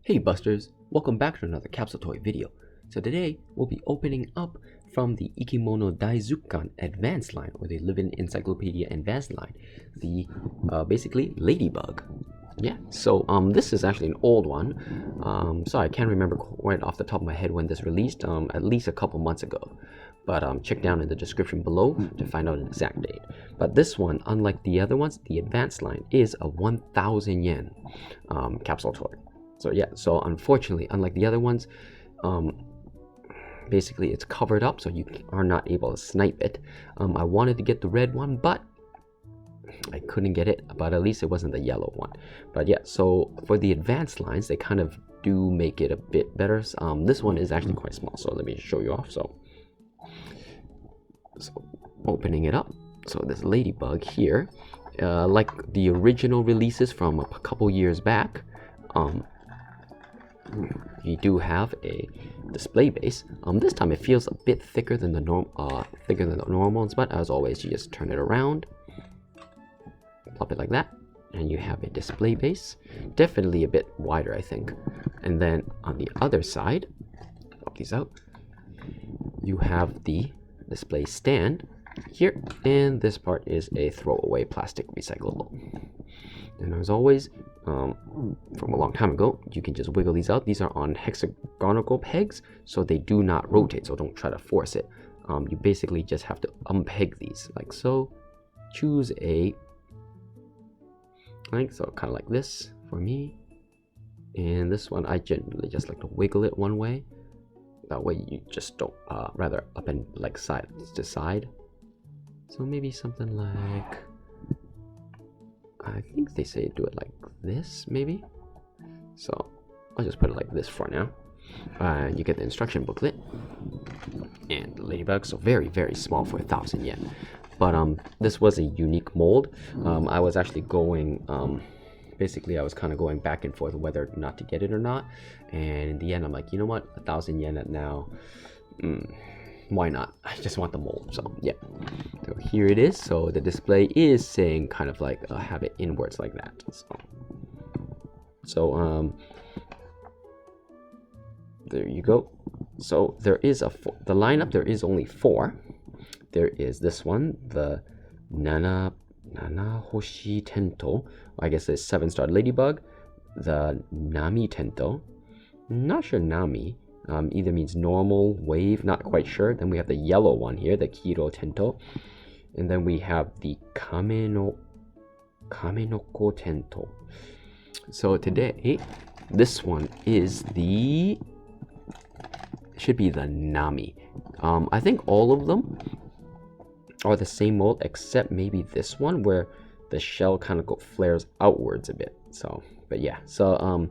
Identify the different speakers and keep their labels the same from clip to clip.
Speaker 1: Hey Busters, welcome back to another capsule toy video. So today we'll be opening up from the Ikimono Daizukan Advance line, or the Living Encyclopedia Advance line, the basically Ladybug. Yeah, so this is actually an old one. Sorry, I can't remember right off the top of my head when this released, at least a couple months ago. But check down in the description below to find out an exact date. But this one, unlike the other ones, the Advance line is a 1,000 yen capsule toy. So yeah, so unfortunately, unlike the other ones, basically it's covered up so you are not able to snipe it. I wanted to get the red one, but I couldn't get it, but at least it wasn't the yellow one. But yeah, so for the advanced lines, they kind of do make it a bit better. This one is actually quite small, so let me show you off. So opening it up, so this Ladybug here, like the original releases from a couple years back, you do have a display base. This time it feels a bit thicker than the normal ones, but as always, you just turn it around, plop it like that, and you have a display base. Definitely a bit wider, I think. And then on the other side, pop these out, you have the display stand here, and this part is a throwaway plastic recyclable. And as always, from a long time ago, you can just wiggle these out. These are on hexagonal pegs, so they do not rotate, so don't try to force it. You basically just have to unpeg these, like so. Choose a, like so, kind of like this for me. And this one, I generally just like to wiggle it one way. That way you just don't, rather up and like side to side. So maybe something like, I think they say do it like this, maybe. So I'll just put it like this for now. You get the instruction booklet and the Ladybug. So very, very small for 1,000 yen. But this was a unique mold. I was actually going, basically I was kind of going back and forth whether or not to get it or not. And in the end, I'm like, you know what, 1,000 yen at now. Why not? I just want the mold. So yeah, so here it is. So the display is saying kind of like have it inwards like that. So there you go. So there is the lineup. There is only 4. There is this one, the Naنا hoshi tento. I guess it's 7-star Ladybug. The Nami tento. Not sure Nami. Either means normal, wave, not quite sure. Then we have the yellow one here, the Kiro tento. And then we have the Kamenoko tento. So today, this one is should be the Nami. I think all of them are the same mold, except maybe this one where the shell kind of flares outwards a bit. So, but yeah, so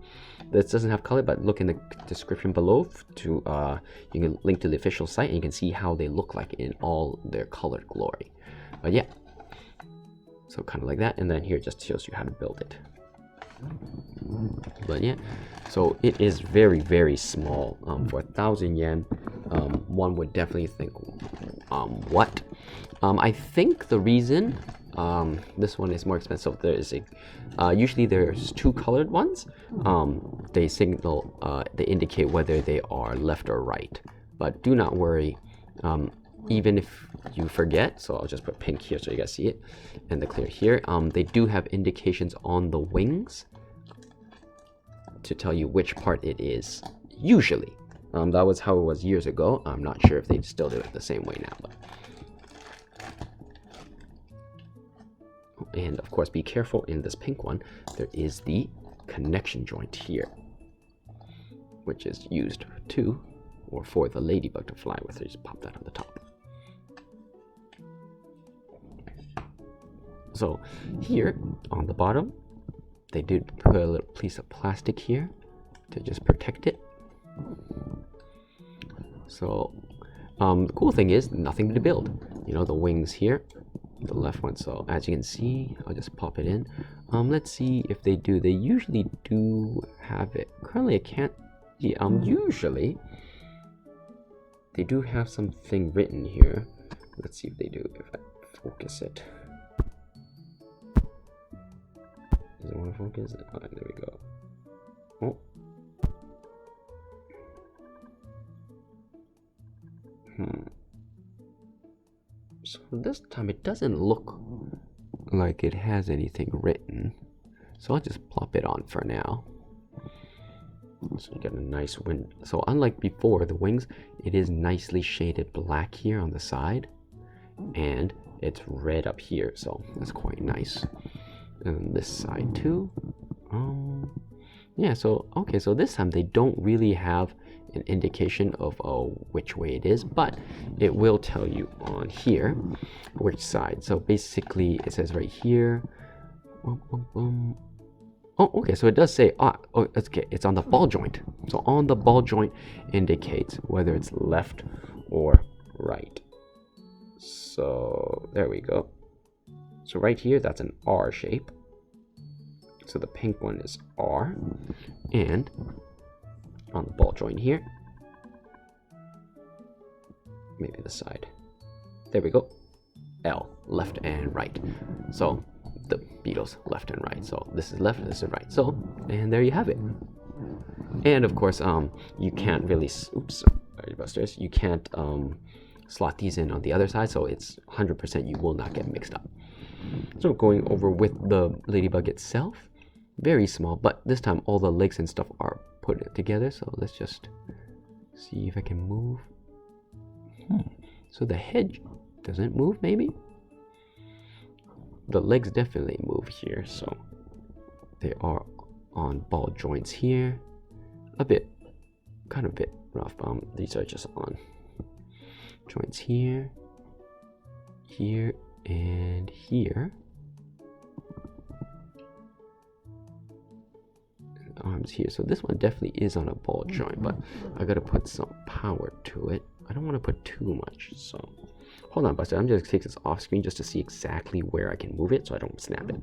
Speaker 1: this doesn't have color, but look in the description below to you can link to the official site and you can see how they look like in all their colored glory. But yeah, so kind of like that, and then here just shows you how to build it. But yeah, so it is very, very small. For 1,000 yen, one would definitely think, what? I think the reason this one is more expensive, there is a usually there's 2 colored ones. They signal, they indicate whether they are left or right. But do not worry, even if you forget. So I'll just put pink here so you guys see it, and the clear here. They do have indications on the wings to tell you which part it is. Usually, that was how it was years ago. I'm not sure if they still do it the same way now, but. And of course, be careful in this pink one. There is the connection joint here, which is used for the Ladybug to fly with. So just pop that on the top. So here on the bottom, they did put a little piece of plastic here to just protect it. So the cool thing is nothing to build. You know, the wings here, the left one. So as you can see, I'll just pop it in. Let's see if they do. They usually do have it. Currently, I can't. Yeah, usually they do have something written here. Let's see if they do. If I focus it. Does it want to focus? There we go. Oh, This time it doesn't look like it has anything written, so I'll just plop it on for now. So you get a nice wind. So unlike before, the wings, it is nicely shaded black here on the side, and it's red up here, so that's quite nice. And this side too. Yeah, so okay, so this time they don't really have an indication of which way it is, but it will tell you on here which side. So basically it says right here. Oh, okay, so it does say, okay, it's on the ball joint. So on the ball joint indicates whether it's left or right. So there we go. So right here, that's an R shape. So the pink one is R. And on the ball joint here, maybe the side. There we go. L, left and right. So the beetles left and right. So this is left, this is right. So, and there you have it. And of course, you can't really, oops, sorry, Busters, you can't slot these in on the other side, so it's 100% you will not get mixed up. So going over with the ladybug itself, very small, but this time all the legs and stuff are put together. So let's just see if I can move. So the head doesn't move, maybe? The legs definitely move here, so they are on ball joints here. Kind of a bit rough. These are just on joints here, here, and here. And arms here. So this one definitely is on a ball joint, but I gotta put some power to it. I don't want to put too much, so hold on, Buster. I'm just gonna take this off screen just to see exactly where I can move it so I don't snap it.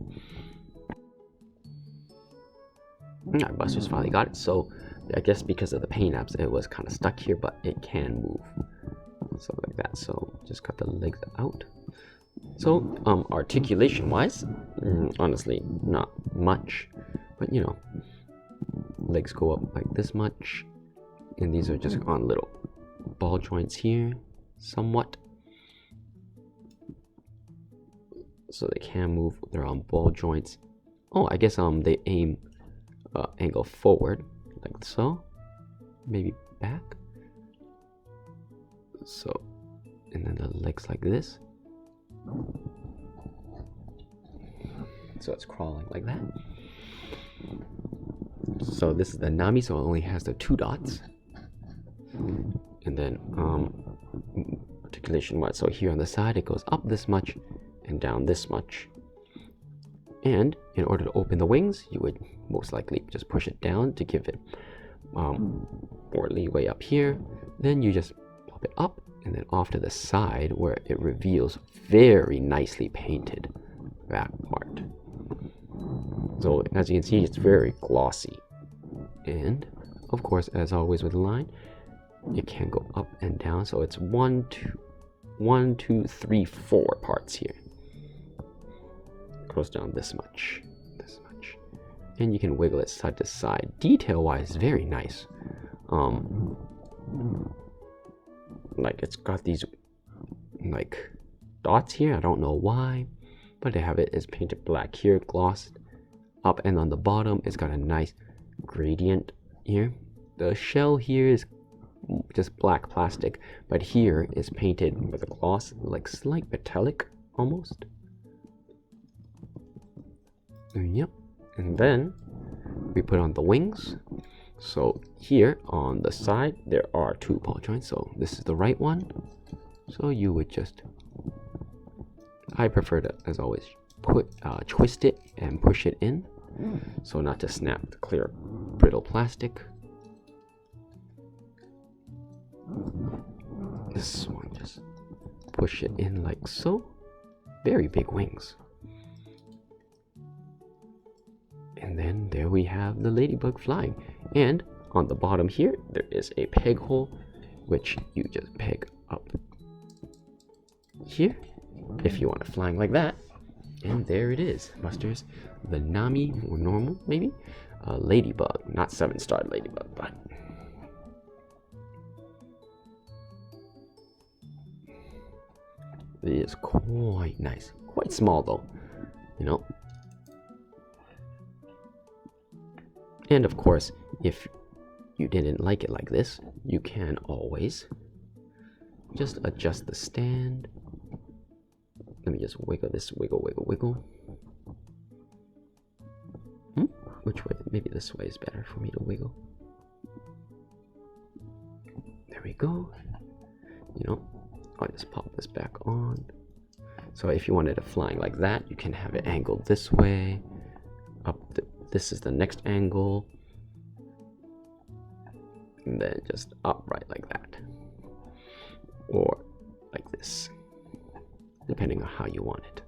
Speaker 1: Alright, Buster's finally got it. So I guess because of the paint apps, it was kind of stuck here, but it can move. So like that. So just cut the legs out. So articulation wise, honestly, not much, but you know, legs go up like this much, and these are just on little ball joints here, somewhat. So they can move. They're on ball joints. Oh, I guess they aim angle forward like so, maybe back. So, and then the legs like this. So it's crawling like that. So this is the Nami, so it only has the 2 dots. And then articulation wise, so here on the side it goes up this much and down this much. And in order to open the wings, you would most likely just push it down to give it more leeway up here. Then you just pop it up and then off to the side where it reveals very nicely painted that part. So as you can see, it's very glossy. And of course, as always with the line, it can go up and down. So it's 1, 2, 3, 4 parts here. Goes down this much, and you can wiggle it side to side. Detail wise, very nice. Like it's got these like dots here. I don't know why, but they have it is painted black here, glossed up, and on the bottom it's got a nice gradient here. The shell here is just black plastic, but here is painted with a gloss, like slight metallic almost. Yep, and then we put on the wings. So here on the side there are 2 ball joints. So this is the right one. So you would just, I prefer to, as always, twist it and push it in, so not to snap the clear brittle plastic. This one, just push it in like so. Very big wings. And then there we have the ladybug flying. And on the bottom here, there is a peg hole, which you just peg up here, if you want it flying like that. And there it is, Busters. The Nami, or normal, maybe? Ladybug, not 7-star ladybug, but... It is quite nice. Quite small though, you know. And of course, if you didn't like it like this, you can always just adjust the stand. Let me just wiggle this, wiggle, wiggle, wiggle. Which way? Maybe this way is better for me to wiggle. There we go. You know, I'll just pop this back on. So if you wanted it flying like that, you can have it angled this way. This is the next angle. And then just upright like that. Or like this. Depending on how you want it.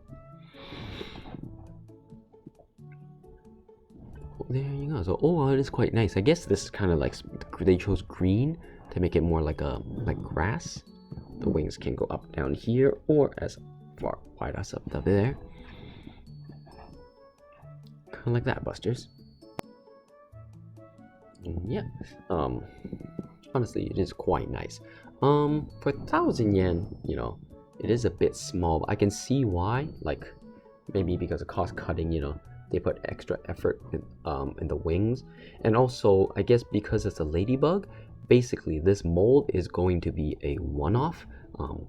Speaker 1: There you go. So, oh, it is quite nice. I guess this is kind of like they chose green to make it more like grass. The wings can go up down here or as far wide as up there. Kind of like that, Busters. And yeah. Honestly, it is quite nice. For 1,000 yen, you know, it is a bit small. But I can see why. Like, maybe because of cost cutting, you know. They put extra effort in the wings, and also I guess because it's a ladybug, basically this mold is going to be a one-off.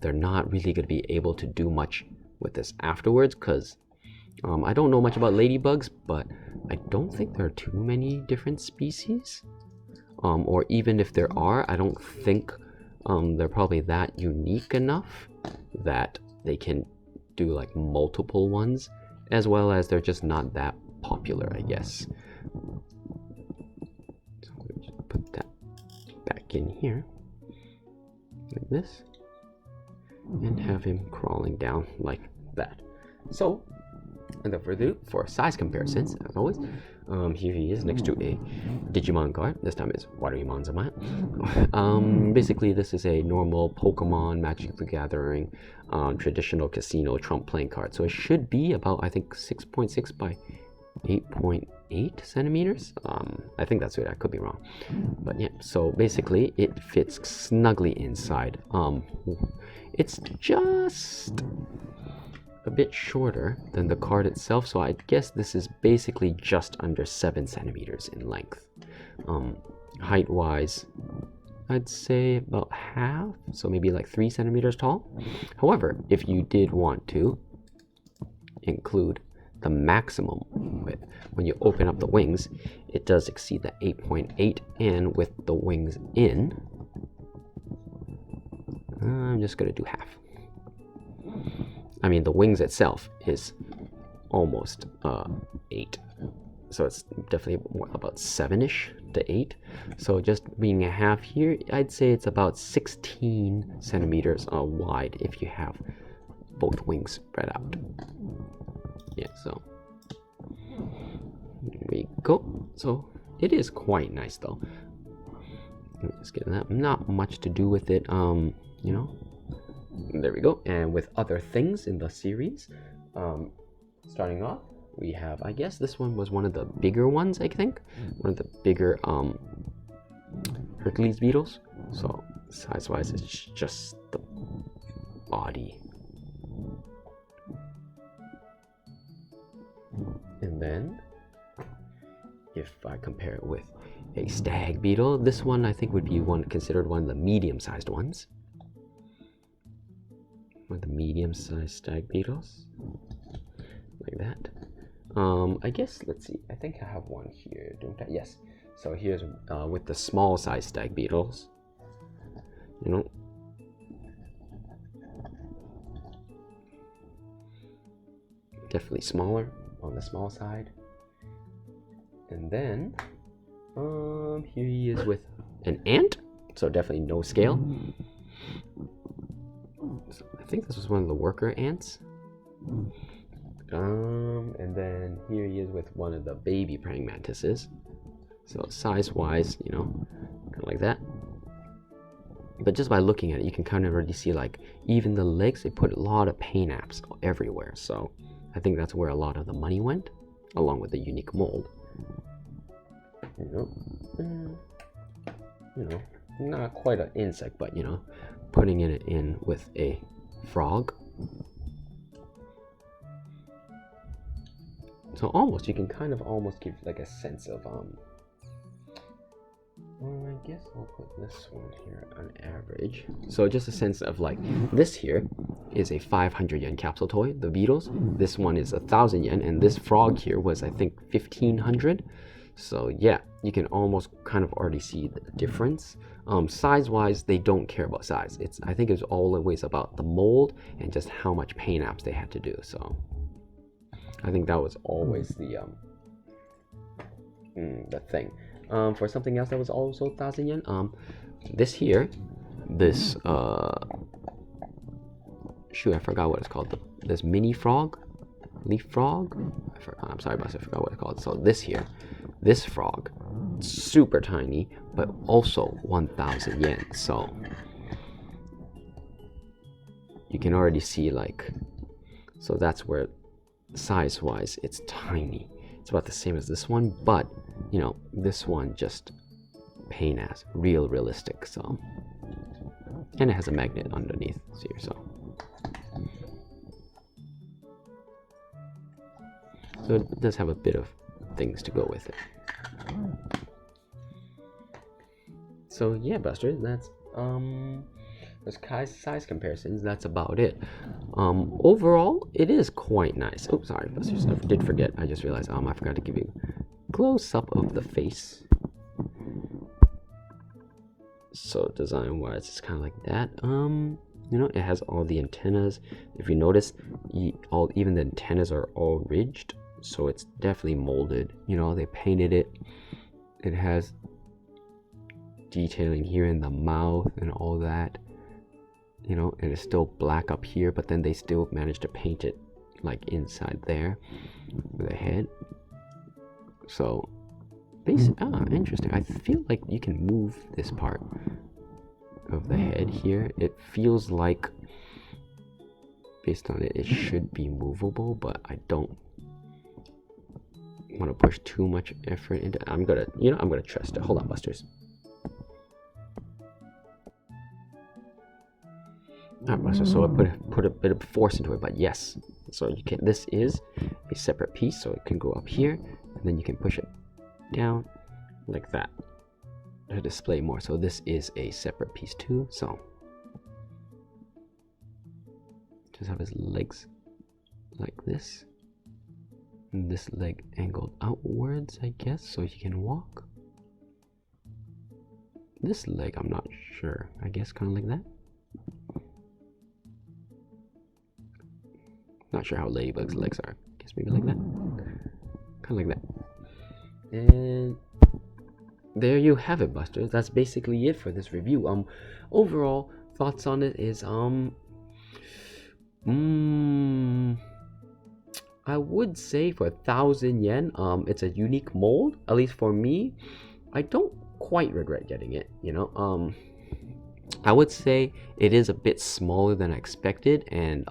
Speaker 1: They're not really going to be able to do much with this afterwards, because I don't know much about ladybugs, but I don't think there are too many different species, or even if there are, I don't think they're probably that unique enough that they can do like multiple ones. As well as they're just not that popular, I guess. So let me just put that back in here, like this, and have him crawling down like that. So, without further ado, for size comparisons, as always, here he is next to a Digimon card. This time it's Waruimonzama. Basically, this is a normal Pokemon Magic the Gathering traditional casino trump playing card. So it should be about, I think, 6.6 by 8.8 centimeters. I think that's it. I could be wrong. But yeah, so basically it fits snugly inside. It's just a bit shorter than the card itself, so I guess this is basically just under 7 centimeters in length. Height wise, I'd say about half, so maybe like 3 centimeters tall. However, if you did want to include the maximum width, when you open up the wings, it does exceed the 8.8, and with the wings in, I'm just gonna do half. I mean, the wings itself is almost 8, so it's definitely more about 7-ish to 8. So just being a half here, I'd say it's about 16 centimeters wide if you have both wings spread out. Yeah, so there we go. So it is quite nice though. Let me just get that. Not much to do with it, you know. There we go. And with other things in the series, starting off, we have, I guess this one was one of the bigger ones, I think. One of the bigger Hercules beetles. So size-wise, it's just the body. And then, if I compare it with a stag beetle, this one I think would be considered one of the medium-sized ones. One of the medium-sized stag beetles, like that. I guess, let's see, I think I have one here, don't I? Yes. So here's with the small-sized stag beetles. You know, definitely smaller on the small side. And then here he is with an ant, so definitely no scale. So I think this was one of the worker ants. And then here he is with one of the baby praying mantises. So size-wise, you know, kind of like that. But just by looking at it, you can kind of already see, like, even the legs, they put a lot of paint apps everywhere. So I think that's where a lot of the money went, along with the unique mold. You know, not quite an insect, but, you know, putting it in with a frog So almost, you can kind of almost give like a sense of I guess I'll put this one here on average. So just a sense of like, this here is a 500 yen capsule toy, the Beatles. This one is 1,000 yen, and this frog here was, I think, 1,500. So yeah, you can almost kind of already see the difference. Size-wise, they don't care about size. I think it's always about the mold and just how much paint apps they had to do. So I think that was always the thing. For something else that was also 1,000 yen, this here, this shoot, I forgot what it's called. This mini frog, leaf frog. I'm sorry, Buster, I forgot what it's called. So this here, this frog, super tiny, but also 1,000 yen. So you can already see like, so that's where size-wise it's tiny. It's about the same as this one, but you know, this one just paint as realistic. So, and it has a magnet underneath here. So it does have a bit of things to go with it. So yeah, Buster, that's those size comparisons, that's about it. Overall, it is quite nice. Oh, sorry, Buster, I did forget. I just realized I forgot to give you a close-up of the face. So design-wise, it's kind of like that. You know, it has all the antennas. If you notice, even the antennas are all ridged, so it's definitely molded. You know, they painted it. It has detailing here in the mouth and all that. You know, it is still black up here, but then they still managed to paint it like inside there with the head. So interesting. I feel like you can move this part of the head here. It feels like, based on it, it should be movable, but I don't want to push too much effort into it. I'm gonna trust it. Hold on, Busters. Alright, Buster, so I put a bit of force into it, but yes. So you can, this is a separate piece, so it can go up here, and then you can push it down like that to display more. So this is a separate piece too. So just have his legs like this, and this leg angled outwards, I guess, so he can walk. This leg, I'm not sure. I guess kind of like that. Not sure how Ladybug's legs are. I guess maybe like that. Kind of like that. And there you have it, Busters. That's basically it for this review. Overall thoughts on it is I would say for 1,000 yen, it's a unique mold. At least for me, I don't quite regret getting it. You know, I would say it is a bit smaller than I expected, and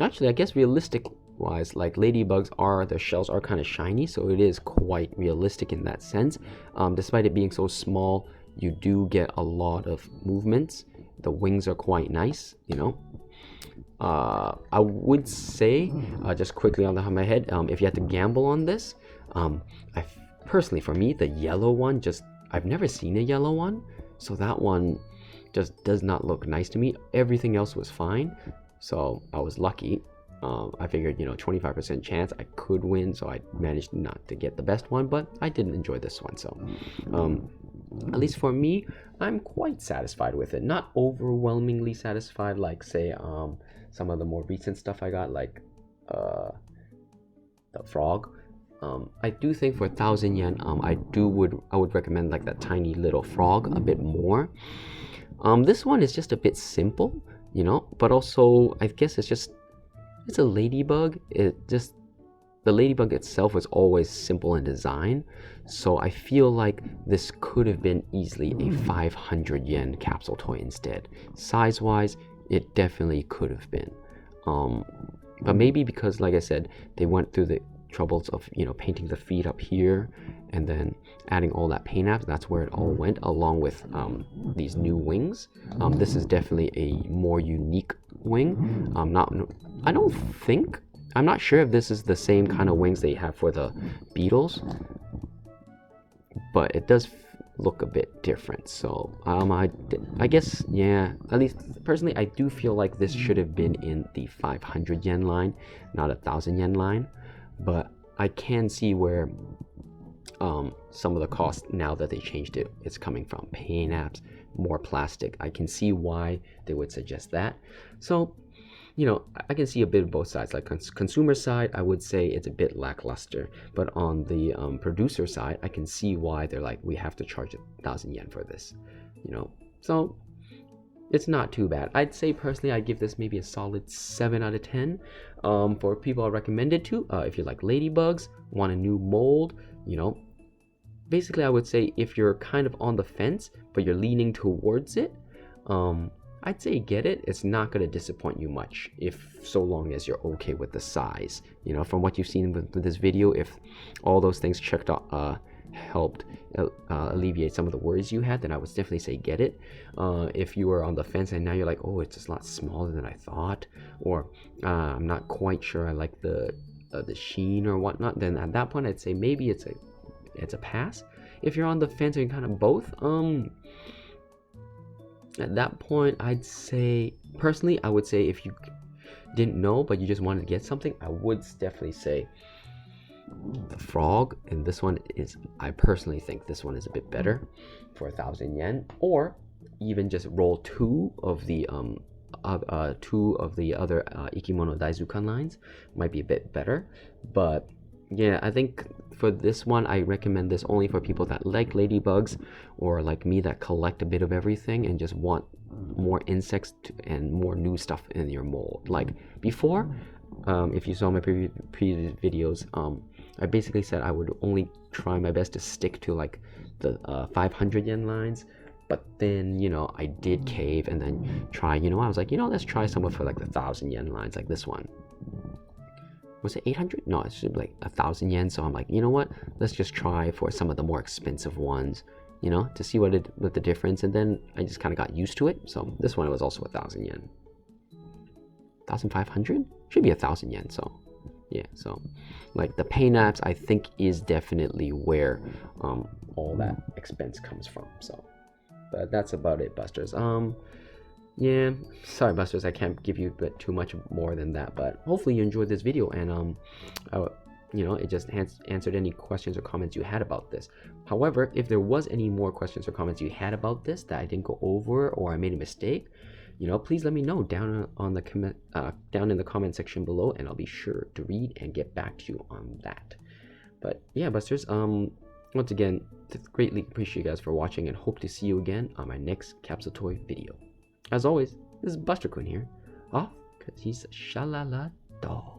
Speaker 1: actually, I guess realistic wise, like Ladybugs their shells are kind of shiny, so it is quite realistic in that sense. Despite it being so small, you do get a lot of movements. The wings are quite nice, you know. I would say, just quickly on the top of my head, if you had to gamble on this, personally, for me, the yellow one, I've never seen a yellow one, so that one just does not look nice to me. Everything else was fine. So I was lucky. I figured, 25% chance I could win, so I managed not to get the best one, but I didn't enjoy this one. So at least for me, I'm quite satisfied with it. Not overwhelmingly satisfied like, say, some of the more recent stuff I got, like the frog. I do think for 1,000 yen, I would recommend like that tiny little frog a bit more. This one is just a bit simple, but also I guess it's a ladybug. The ladybug itself was always simple in design, so I feel like this could have been easily a 500 yen capsule toy instead. Size wise, it definitely could have been, but maybe because, like I said, they went through the troubles of, you know, painting the feet up here and then adding all that paint apps. That's where it all went, along with these new wings. This is definitely a more unique wing. I'm not sure if this is the same kind of wings they have for the beetles, but it does look a bit different. So I guess, yeah, at least personally I do feel like this should have been in the 500 yen line, not 1,000 yen line. But I can see where some of the cost, now that they changed it, it's coming from paint apps, more plastic. I can see why they would suggest that. So, you know, I can see a bit of both sides. Like consumer side, I would say it's a bit lackluster, but on the producer side, I can see why they're like, we have to charge 1,000 yen for this, you know. So it's not too bad. I'd say personally, I'd give this maybe a solid 7 out of 10. For people I recommend it to, if you like ladybugs, want a new mold, you know, basically I would say if you're kind of on the fence, but you're leaning towards it, I'd say get it. It's not going to disappoint you much, if so long as you're okay with the size. You know, from what you've seen with this video, if all those things checked out helped alleviate some of the worries you had, then I would definitely say get it. If you were on the fence and now you're like, oh, it's just a lot smaller than I thought, or I'm not quite sure I like the sheen or whatnot, then at that point I'd say maybe it's a pass. If you're on the fence and kind of both, at that point, I'd say, personally, I would say if you didn't know, but you just wanted to get something, I would definitely say the frog. And this one is, I personally think this one is a bit better for 1,000 yen. Or even just roll two of the other Ikimono Daizukan lines might be a bit better. But yeah, I think for this one, I recommend this only for people that like ladybugs, or like me that collect a bit of everything and just want more insects and more new stuff in your mold. Like before, if you saw my previous videos, I basically said I would only try my best to stick to like the 500 yen lines. But then, you know, I did cave and then try, you know, I was like, you know, let's try someone for like the 1,000 yen lines, like this one. Was it 800? No, it should be like 1,000 yen. So I'm like, you know what? Let's just try for some of the more expensive ones, you know, to see what the difference. And then I just kind of got used to it. So this one was also 1,000 yen. 1,500? Should be 1,000 yen. So yeah, so like the paint apps, I think is definitely where all that expense comes from. So, but that's about it, Busters. Yeah, sorry Busters, I can't give you a bit too much more than that, but hopefully you enjoyed this video and you know, it just answered any questions or comments you had about this. However, if there was any more questions or comments you had about this that I didn't go over, or I made a mistake, you know, please let me know down in the comment section below, and I'll be sure to read and get back to you on that. But yeah, Busters, once again, greatly appreciate you guys for watching, and hope to see you again on my next capsule toy video. As always, this is Buster-kun here, off because he's a shalala dog.